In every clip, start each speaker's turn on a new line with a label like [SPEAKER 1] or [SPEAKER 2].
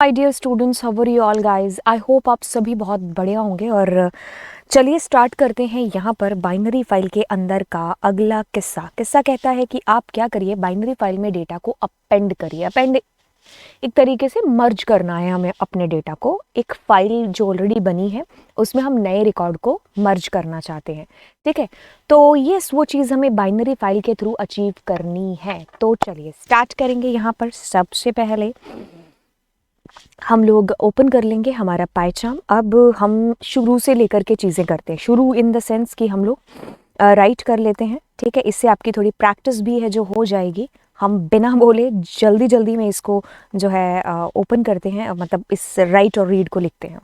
[SPEAKER 1] My dear students, how are you all guys. I hope आप सभी बहुत बढ़िया होंगे। और चलिए स्टार्ट करते हैं यहाँ पर बाइनरी फाइल के अंदर का अगला किस्सा। किस्सा कहता है कि आप क्या करिए, बाइनरी फाइल में डेटा को अपेंड करिए। अपेंड एक तरीके से मर्ज करना है हमें अपने डेटा को। एक फाइल जो ऑलरेडी बनी है उसमें हम नए रिकॉर्ड को मर्ज करना चाहते हैं। ठीक है, तो ये वो चीज़ हमें बाइनरी फाइल के थ्रू अचीव करनी है। तो चलिए स्टार्ट करेंगे। यहाँ पर सबसे पहले हम लोग ओपन कर लेंगे हमारा पाइचार्म। अब हम शुरू से लेकर के चीज़ें करते हैं। शुरू इन द सेंस कि हम लोग राइट कर लेते हैं। ठीक है, इससे आपकी थोड़ी प्रैक्टिस भी है जो हो जाएगी। हम बिना बोले जल्दी जल्दी में इसको जो है ओपन करते हैं, मतलब इस राइट और रीड को लिखते हैं।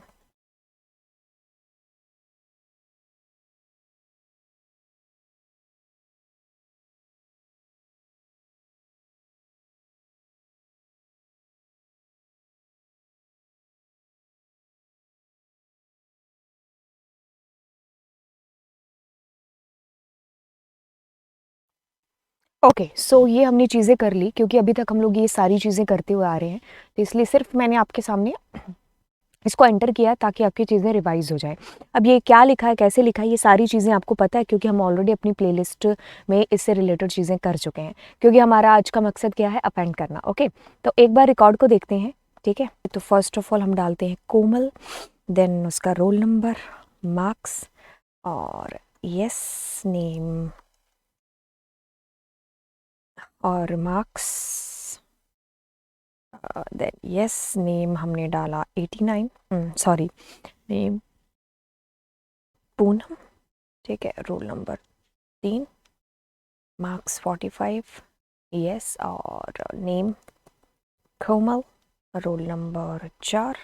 [SPEAKER 1] ओके, सो ये हमने चीज़ें कर ली, क्योंकि अभी तक हम लोग ये सारी चीज़ें करते हुए आ रहे हैं, तो इसलिए सिर्फ मैंने आपके सामने इसको एंटर किया ताकि आपकी चीज़ें रिवाइज हो जाए। अब ये क्या लिखा है, कैसे लिखा है, ये सारी चीज़ें आपको पता है, क्योंकि हम ऑलरेडी अपनी प्लेलिस्ट में इससे रिलेटेड चीज़ें कर चुके हैं। क्योंकि हमारा आज का मकसद क्या है, अपेंड करना। ओके, तो एक बार रिकॉर्ड को देखते हैं। ठीक है, तो फर्स्ट ऑफ ऑल हम डालते हैं कोमल, देन उसका रोल नंबर, मार्क्स और यस नेम और मार्क्स, देन यस नेम हमने डाला 89, सॉरी नेम पूनम। ठीक है, रोल नंबर 3, मार्क्स 45, यस, और name Komal, roll number 4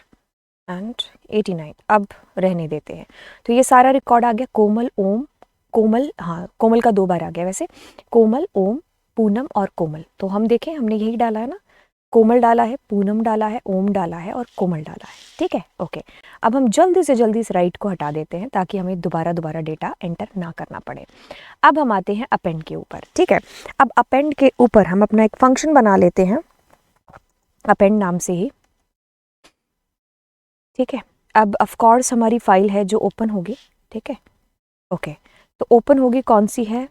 [SPEAKER 1] and 89। अब रहने देते हैं। तो ये सारा रिकॉर्ड आ गया। कोमल, ओम, कोमल, हाँ कोमल का 2 बार आ गया वैसे। कोमल, ओम, पूनम और कोमल। तो हम देखें, हमने यही डाला है ना, कोमल डाला है, पूनम डाला है, ओम डाला है और कोमल डाला है। ठीक है, ओके। अब हम जल्दी से जल्दी इस राइट को हटा देते हैं ताकि हमें दोबारा दोबारा डेटा एंटर ना करना पड़े। अब हम आते हैं अपेंड के ऊपर। ठीक है, अब अपेंड के ऊपर हम अपना एक फंक्शन बना लेते हैं अपेंड नाम से ही। ठीक है, अब ऑफ कोर्स हमारी फाइल है जो ओपन होगी। ठीक है, ओके, तो ओपन होगी कौन सी है,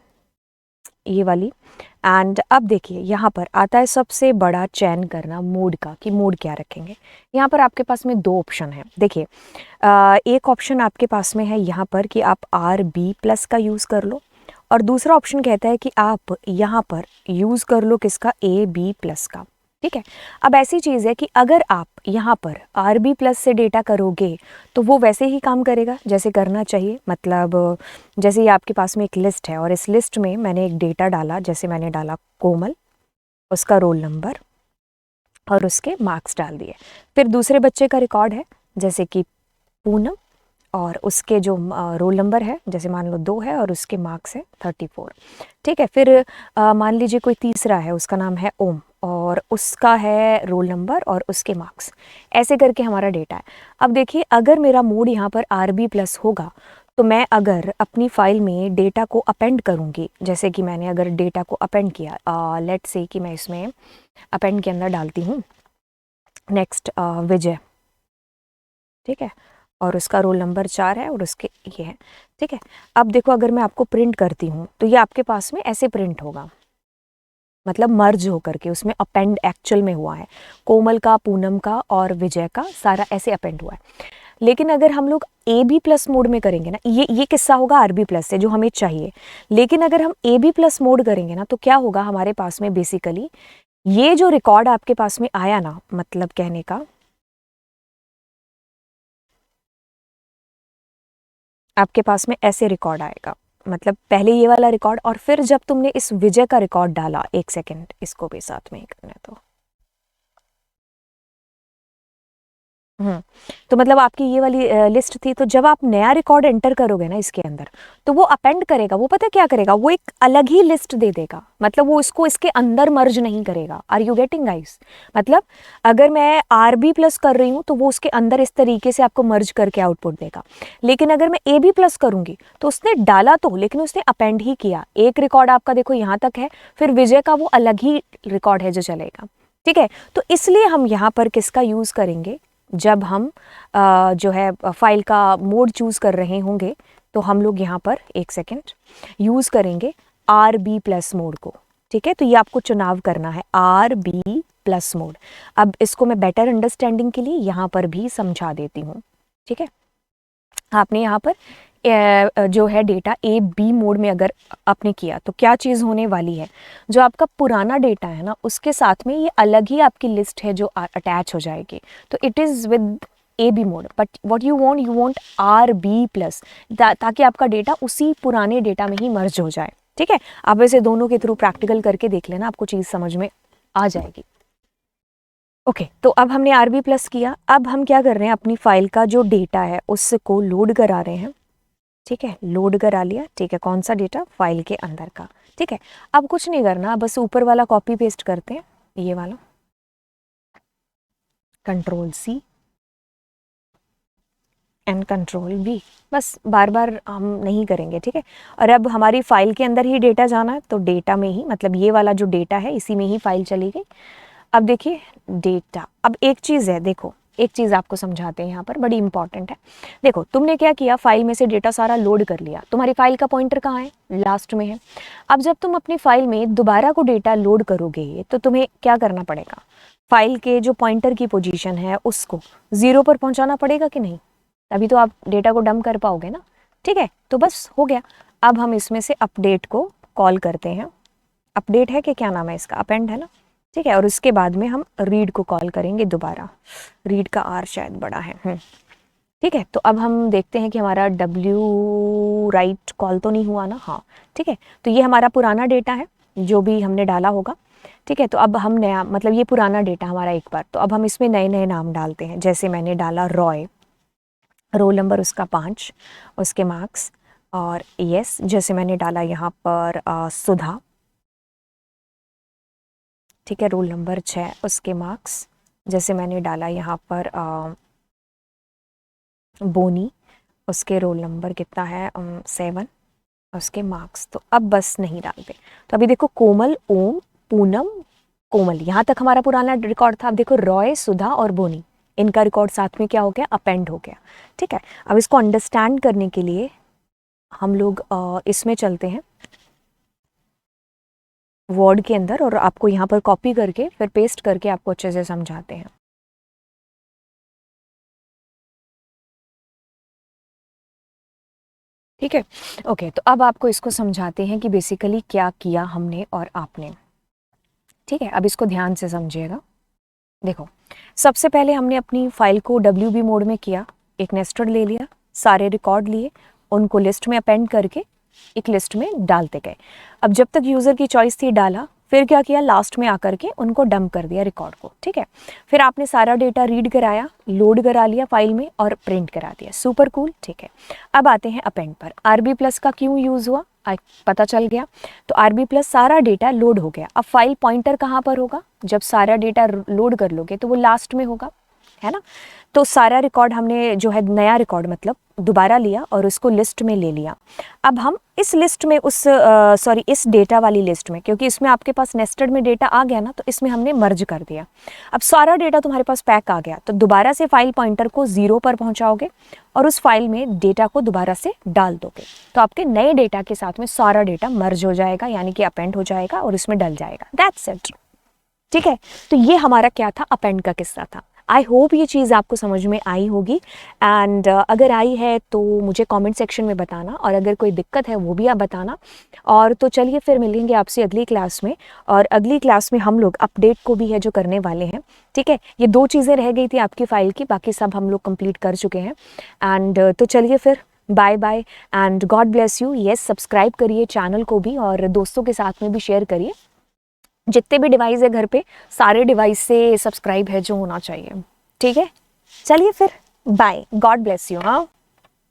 [SPEAKER 1] ये वाली। एंड अब देखिए यहाँ पर आता है सबसे बड़ा चयन करना मोड का, कि मोड क्या रखेंगे। यहाँ पर आपके पास में 2 ऑप्शन है। देखिए एक ऑप्शन आपके पास में है यहाँ पर कि आप RB+ का यूज़ कर लो, और दूसरा ऑप्शन कहता है कि आप यहाँ पर यूज़ कर लो किसका, AB+ का। ठीक है, अब ऐसी चीज़ है कि अगर आप यहाँ पर RB+ से डेटा करोगे तो वो वैसे ही काम करेगा जैसे करना चाहिए। मतलब जैसे ये आपके पास में एक लिस्ट है और इस लिस्ट में मैंने एक डेटा डाला, जैसे मैंने डाला कोमल, उसका रोल नंबर और उसके मार्क्स डाल दिए। फिर दूसरे बच्चे का रिकॉर्ड है जैसे कि पूनम, और उसके जो रोल नंबर है जैसे मान लो 2 है और उसके मार्क्स है 34। ठीक है, फिर मान लीजिए कोई तीसरा है, उसका नाम है ओम और उसका है रोल नंबर और उसके मार्क्स। ऐसे करके हमारा डेटा है। अब देखिए अगर मेरा मोड यहाँ पर RB+ होगा तो मैं अगर अपनी फाइल में डेटा को अपेंड करूँगी, जैसे कि मैंने अगर डेटा को अपेंड किया, लेट्स से कि मैं इसमें अपेंड के अंदर डालती हूँ नेक्स्ट विजय। ठीक है, और उसका रोल नंबर 4 है और उसके ये है। ठीक है, अब देखो अगर मैं आपको प्रिंट करती हूँ तो ये आपके पास में ऐसे प्रिंट होगा, मतलब मर्ज होकर के उसमें अपेंड एक्चुअल में हुआ है। कोमल का, पूनम का और विजय का सारा ऐसे अपेंड हुआ है। लेकिन अगर हम लोग AB+ मोड में करेंगे ना, ये किस्सा होगा RB+ से जो हमें चाहिए। लेकिन अगर हम AB+ मोड करेंगे ना तो क्या होगा हमारे पास में, बेसिकली ये जो रिकॉर्ड आपके पास में आया ना, मतलब कहने का आपके पास में ऐसे रिकॉर्ड आएगा। मतलब पहले ये वाला रिकॉर्ड और फिर जब तुमने इस विजय का रिकॉर्ड डाला, 1 सेकेंड इसको भी साथ में ही करना है तो तो मतलब आपकी ये वाली लिस्ट थी। तो जब आप नया रिकॉर्ड एंटर करोगे ना इसके अंदर, तो वो अपेंड करेगा, वो पता क्या करेगा, वो एक अलग ही लिस्ट दे देगा। मतलब वो इसको इसके अंदर मर्ज नहीं करेगा। Are you getting guys? मतलब अगर मैं RB+ कर रही हूँ तो वो उसके अंदर इस तरीके से आपको मर्ज करके आउटपुट देगा। लेकिन अगर मैं AB+ करूंगी तो उसने डाला तो, लेकिन उसने अपेंड ही किया। एक रिकॉर्ड आपका देखो यहाँ तक है, फिर विजय का वो अलग ही रिकॉर्ड है जो चलेगा। ठीक है। तो इसलिए हम यहाँ पर किसका यूज़ करेंगे, जब हम जो है फाइल का मोड चूज़ कर रहे होंगे तो हम लोग यहाँ पर एक सेकेंड यूज़ करेंगे RB+ मोड को। ठीक है, तो ये आपको चुनाव करना है RB+ मोड। अब इसको मैं बेटर अंडरस्टैंडिंग के लिए यहाँ पर भी समझा देती हूँ। ठीक है, आपने यहाँ पर जो है डेटा AB मोड में अगर आपने किया तो क्या चीज़ होने वाली है, जो आपका पुराना डेटा है ना उसके साथ में ये अलग ही आपकी लिस्ट है जो अटैच हो जाएगी। तो it is with AB mode, but what you want RB+, ताकि आपका डेटा उसी पुराने डेटा में ही मर्ज हो जाए। ठीक है, आप वैसे दोनों के थ्रू प्रैक्टिकल करके देख लेना, आपको चीज़ समझ में आ जाएगी। ओके, तो अब हमने RB+ किया। अब हम क्या कर रहे हैं, अपनी फाइल का जो डेटा है उसको लोड करा रहे हैं। ठीक है, लोड करा लिया। ठीक है, कौन सा डेटा, फाइल के अंदर का। ठीक है, अब कुछ नहीं करना, बस ऊपर वाला कॉपी पेस्ट करते हैं, ये वाला Ctrl+C एंड Ctrl+V, बस बार बार हम नहीं करेंगे। ठीक है, और अब हमारी फाइल के अंदर ही डेटा जाना है, तो डेटा में ही, मतलब ये वाला जो डेटा है इसी में ही फाइल चली गई। अब देखिए डेटा, अब एक चीज़ है, देखो एक चीज़ आपको समझाते हैं यहाँ पर, बड़ी इंपॉर्टेंट है। देखो तुमने क्या किया, फाइल में से डेटा सारा लोड कर लिया, तुम्हारी फाइल का पॉइंटर कहाँ है, लास्ट में है। अब जब तुम अपनी फाइल में दोबारा को डेटा लोड करोगे तो तुम्हें क्या करना पड़ेगा, फाइल के जो पॉइंटर की पोजीशन है उसको 0 पर पहुँचाना पड़ेगा कि नहीं, तभी तो आप डेटा को डंप कर पाओगे ना। ठीक है, तो बस हो गया। अब हम इसमें से अपडेट को कॉल करते हैं, अपडेट है कि क्या नाम है इसका, अपेंड है ना। ठीक है, और उसके बाद में हम रीड को कॉल करेंगे दोबारा, रीड का R शायद बड़ा है। ठीक है, तो अब हम देखते हैं कि हमारा write कॉल तो नहीं हुआ ना, हाँ ठीक है। तो ये हमारा पुराना डेटा है जो भी हमने डाला होगा। ठीक है, तो अब हम नया, मतलब ये पुराना डेटा हमारा एक बार, तो अब हम इसमें नए नए नाम डालते हैं। जैसे मैंने डाला रॉय, रोल नंबर उसका 5, उसके मार्क्स, और यस जैसे मैंने डाला यहाँ पर सुधा। ठीक है, रोल नंबर 6, उसके मार्क्स, जैसे मैंने डाला यहाँ पर बोनी, उसके रोल नंबर कितना है 7, उसके मार्क्स। तो अब बस नहीं डालते, तो अभी देखो कोमल, ओम, पूनम, कोमल, यहाँ तक हमारा पुराना रिकॉर्ड था। अब देखो रॉय, सुधा और बोनी, इनका रिकॉर्ड साथ में क्या हो गया, अपेंड हो गया। ठीक है, अब इसको अंडरस्टैंड करने के लिए हम लोग इसमें चलते हैं वर्ड के अंदर, और आपको यहाँ पर कॉपी करके फिर पेस्ट करके आपको अच्छे से समझाते हैं। ठीक है, ओके, तो अब आपको इसको समझाते हैं कि बेसिकली क्या किया हमने और आपने। ठीक है, अब इसको ध्यान से समझिएगा। देखो सबसे पहले हमने अपनी फाइल को WB मोड में किया, एक नेस्टेड ले लिया, सारे रिकॉर्ड लिए, उनको लिस्ट में अपेंड करके एक लिस्ट में डालते गए। अब जब तक यूज़र की चॉइस थी डाला, फिर क्या किया, लास्ट में आकर के उनको डंप कर दिया रिकॉर्ड को। ठीक है, फिर आपने सारा डेटा रीड कराया, लोड करा लिया फाइल में और प्रिंट करा दिया, सुपर कूल। ठीक है, अब आते हैं अपेंड पर। RB+ का क्यों यूज़ हुआ पता चल गया, तो RB+ सारा डेटा लोड हो गया। अब फाइल पॉइंटर कहाँ पर होगा, जब सारा डेटा लोड कर लोगे तो वो लास्ट में होगा, है ना। तो सारा रिकॉर्ड हमने जो है, नया रिकॉर्ड मतलब दोबारा लिया और उसको लिस्ट में ले लिया। अब हम इस लिस्ट में इस डेटा वाली लिस्ट में, क्योंकि इसमें आपके पास नेस्टेड में डेटा आ गया ना, तो इसमें हमने मर्ज कर दिया। अब सारा डेटा तुम्हारे पास पैक आ गया, तो दोबारा से फाइल पॉइंटर को 0 पर पहुंचाओगे और उस फाइल में डेटा को दोबारा से डाल दोगे, तो आपके नए डेटा के साथ में सारा डेटा मर्ज हो जाएगा, यानी कि अपेंड हो जाएगा और इसमें डल जाएगा। That's it. ठीक है, तो ये हमारा क्या था, अपेंड का किस्सा था। आई होप ये चीज़ आपको समझ में आई होगी, एंड अगर आई है तो मुझे कमेंट सेक्शन में बताना, और अगर कोई दिक्कत है वो भी आप बताना। और तो चलिए फिर मिलेंगे आपसे अगली क्लास में, और अगली क्लास में हम लोग अपडेट को भी है जो करने वाले हैं। ठीक है, ये 2 चीज़ें रह गई थी आपकी फ़ाइल की, बाकी सब हम लोग कंप्लीट कर चुके हैं। एंड तो चलिए फिर bye bye and God bless you. Yes, subscribe करिए चैनल को भी और दोस्तों के साथ में भी शेयर करिए। जितने भी डिवाइस है घर पे, सारे डिवाइस से सब्सक्राइब है जो होना चाहिए। ठीक है, चलिए फिर बाय, गॉड ब्लेस यू। हाँ।